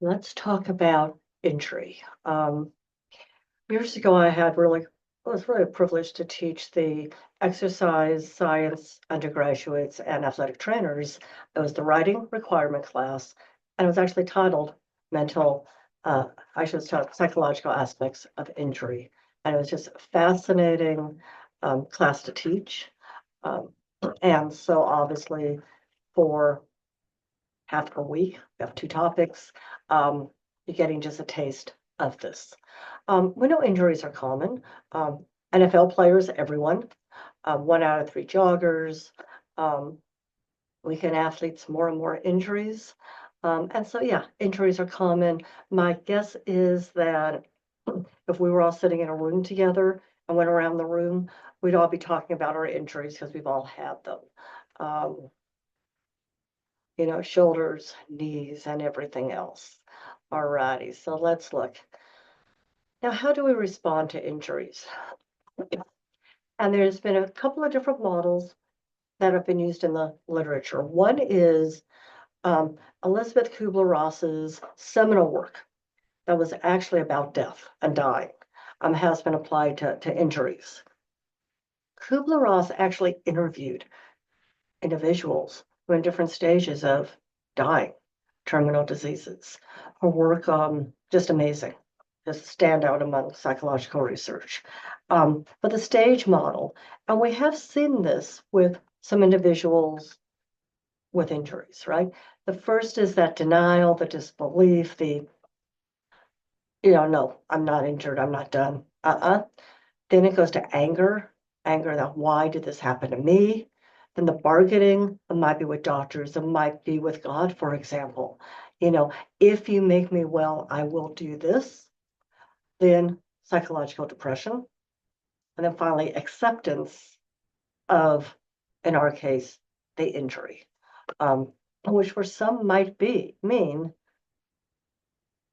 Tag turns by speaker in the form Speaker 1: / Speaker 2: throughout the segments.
Speaker 1: Let's talk about injury. Years ago, it was really a privilege to teach the exercise science undergraduates and athletic trainers. It was the writing requirement class, and it was actually titled mental, uh, I should start psychological aspects of injury. And it was just a fascinating class to teach. Um, and so obviously for half per week. We have two topics. You're getting just a taste of this. We know injuries are common. NFL players, everyone, 1 out of 3 joggers, um, weekend athletes, more and more injuries. And so, yeah, injuries are common. My guess is that if we were all sitting in a room together and went around the room, we'd all be talking about our injuries because we've all had them. Um, shoulders, knees, and everything else. Alrighty, so let's look. Now, how do we respond to injuries? And there's been a couple of different models that have been used in the literature. One is Elizabeth Kubler-Ross's seminal work that was actually about death and dying, has been applied to injuries. Kubler-Ross actually interviewed individuals who are in different stages of dying, terminal diseases. Her work, just amazing, just stand out among psychological research. But the stage model, and we have seen this with some individuals with injuries, right? The first is that denial, the disbelief, no, I'm not injured, I'm not done. Then it goes to anger that why did this happen to me? Then the bargaining, it might be with doctors, it might be with God, for example. If you make me well, I will do this. Then psychological depression. And then finally, acceptance of, in our case, the injury, which for some might mean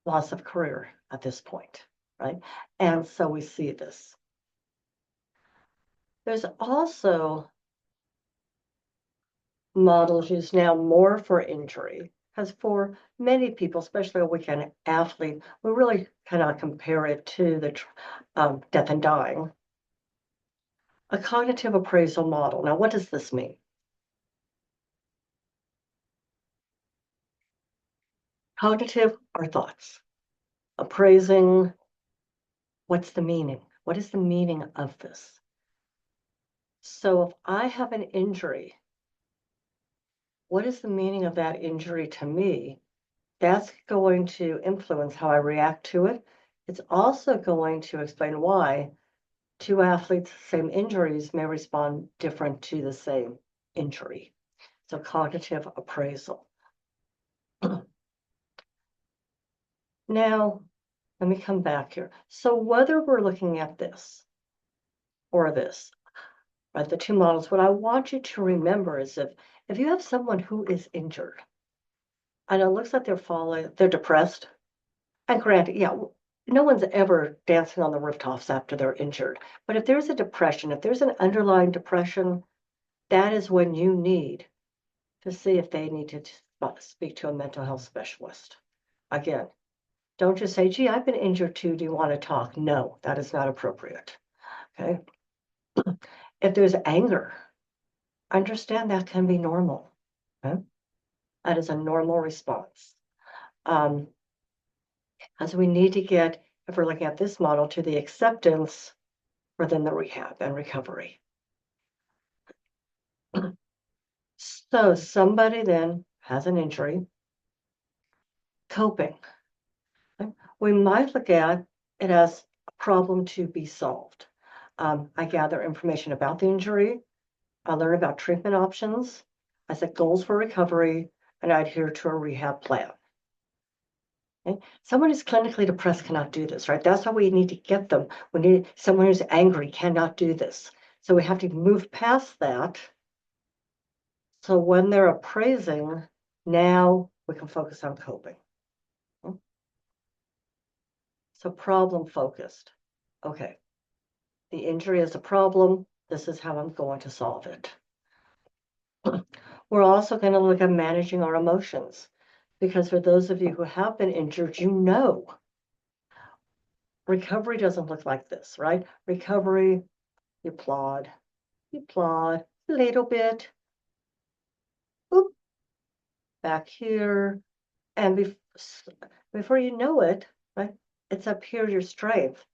Speaker 1: loss of career at this point, right? And so we see this. There's also models used now more for injury, because for many people, especially a weekend athlete, we really cannot compare it to the death and dying. A cognitive appraisal model. Now, what does this mean? Cognitive are thoughts. Appraising, what's the meaning? What is the meaning of this? So if I have an injury, what is the meaning of that injury to me? That's going to influence how I react to it. It's also going to explain why two athletes, same injuries, may respond different to the same injury. So cognitive appraisal. Now, let me come back here. So whether we're looking at this or this, right, the two models, what I want you to remember is if you have someone who is injured and it looks like they're depressed, and granted, yeah, no one's ever dancing on the rooftops after they're injured. But if there's a depression, if there's an underlying depression, that is when you need to see if they need to speak to a mental health specialist. Again, don't just say, gee, I've been injured too. Do you want to talk? No, that is not appropriate. Okay. If there's anger, understand that can be normal. Okay? That is a normal response. And so we need to get, if we're looking at this model, to the acceptance within the rehab and recovery. So somebody then has an injury, coping. We might look at it as a problem to be solved. I gather information about the injury. I learn about treatment options. I set goals for recovery, and I adhere to a rehab plan. Okay? Someone who's clinically depressed cannot do this, right? That's how we need to get them. We need someone who's angry cannot do this. So we have to move past that. So when they're appraising, now we can focus on coping. So problem focused. Okay, the injury is a problem. This is how I'm going to solve it. We're also going to look at managing our emotions. Because for those of you who have been injured, you know, recovery doesn't look like this, right? Recovery, you plod a little bit, boop, back here, and before you know it, right, it's up here, your strength.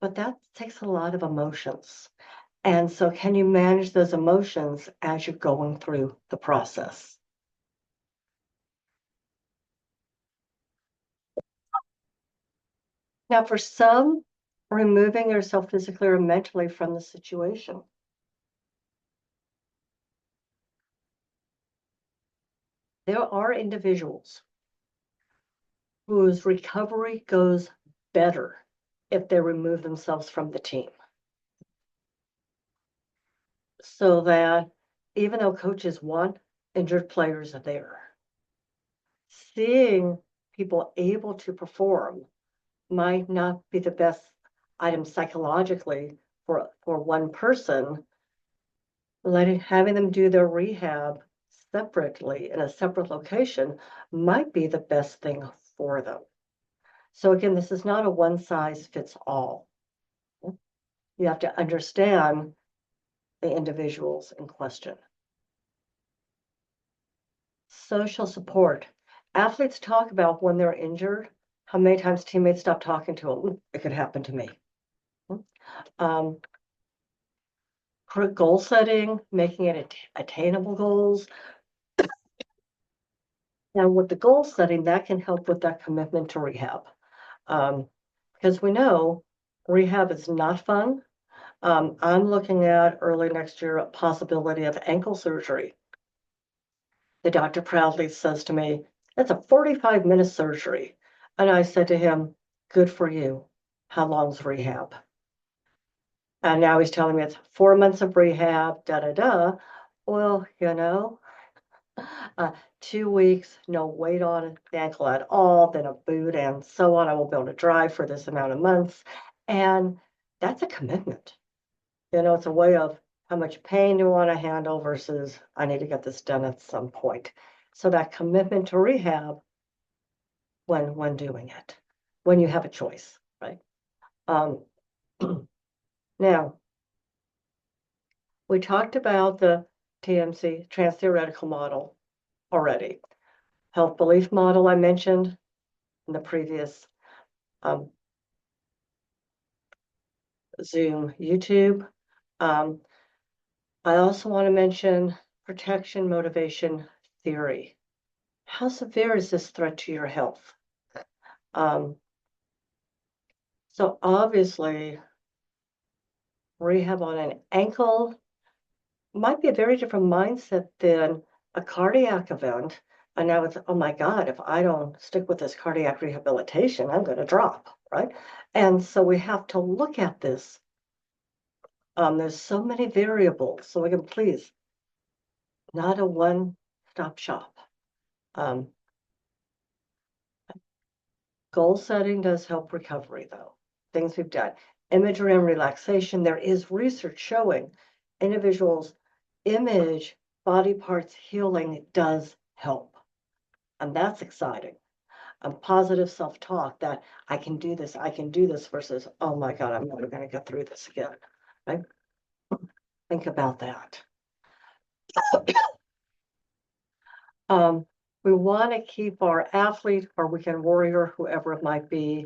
Speaker 1: But that takes a lot of emotions. And so can you manage those emotions as you're going through the process? Now, for some, removing yourself physically or mentally from the situation. There are individuals whose recovery goes better if they remove themselves from the team. So that even though coaches want injured players are there, seeing people able to perform might not be the best item psychologically for one person. Having them do their rehab separately in a separate location might be the best thing for them. So again, this is not a one size fits all. You have to understand the individuals in question. Social support. Athletes talk about when they're injured, how many times teammates stop talking to them. It could happen to me. Goal setting, making it attainable goals. Now, with the goal setting, that can help with that commitment to rehab. Because we know rehab is not fun. I'm looking at early next year a possibility of ankle surgery. The doctor proudly says to me, it's a 45-minute surgery. And I said to him, good for you. How long's rehab? And now he's telling me it's 4 months of rehab, da da da. Well, 2 weeks, no weight on the ankle at all, then a boot and so on. I won't be able to drive for this amount of months. And that's a commitment. It's a way of how much pain do you want to handle versus I need to get this done at some point. So that commitment to rehab when doing it, when you have a choice, right? Now, we talked about the TMC, trans-theoretical model already. Health belief model I mentioned in the previous Zoom, YouTube. I also want to mention protection motivation theory. How severe is this threat to your health? So obviously, rehab on an ankle might be a very different mindset than a cardiac event. And now it's, oh my God, if I don't stick with this cardiac rehabilitation, I'm going to drop, right? And so we have to look at this. There's so many variables. So again, please, not a one-stop shop. Goal setting does help recovery, though. Things we've done. Imagery and relaxation. There is research showing individuals' image, body parts healing does help. And that's exciting. Positive self-talk that I can do this versus, oh my God, I'm never going to get through this again. Right? Think about that. We want to keep our athlete or weekend warrior, whoever it might be,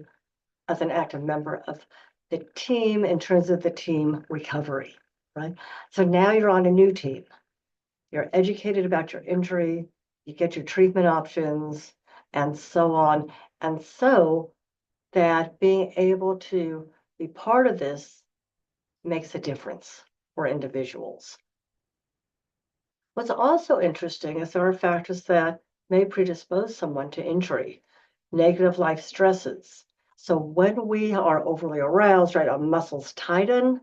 Speaker 1: as an active member of the team in terms of the team recovery, right? So now you're on a new team. You're educated about your injury, you get your treatment options, and so on. And so that being able to be part of this makes a difference for individuals. What's also interesting is there are factors that may predispose someone to injury, negative life stresses. So when we are overly aroused, right, our muscles tighten,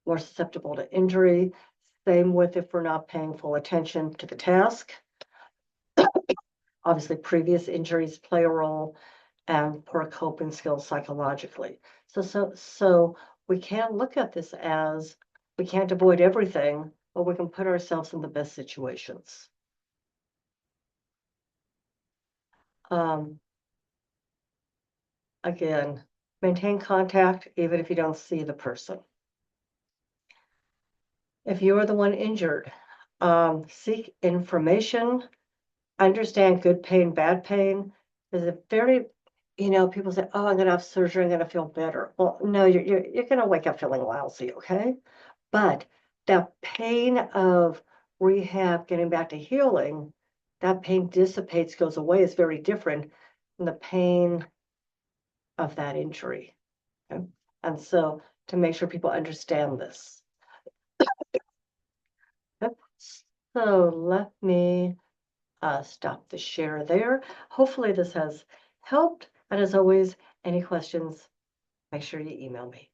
Speaker 1: more susceptible to injury. Same with if we're not paying full attention to the task. Obviously, previous injuries play a role and poor coping skills psychologically. So we can't look at this as we can't avoid everything, but we can put ourselves in the best situations. Again, maintain contact even if you don't see the person. If you are the one injured, seek information, understand good pain, bad pain. There's a very, people say, oh, I'm going to have surgery, I'm going to feel better. Well, no, you're going to wake up feeling lousy, okay? But the pain of rehab, getting back to healing, that pain dissipates, goes away, is very different than the pain of that injury. Okay? And so to make sure people understand this. Okay? So let me stop the share there. Hopefully this has helped. And as always, any questions, make sure you email me.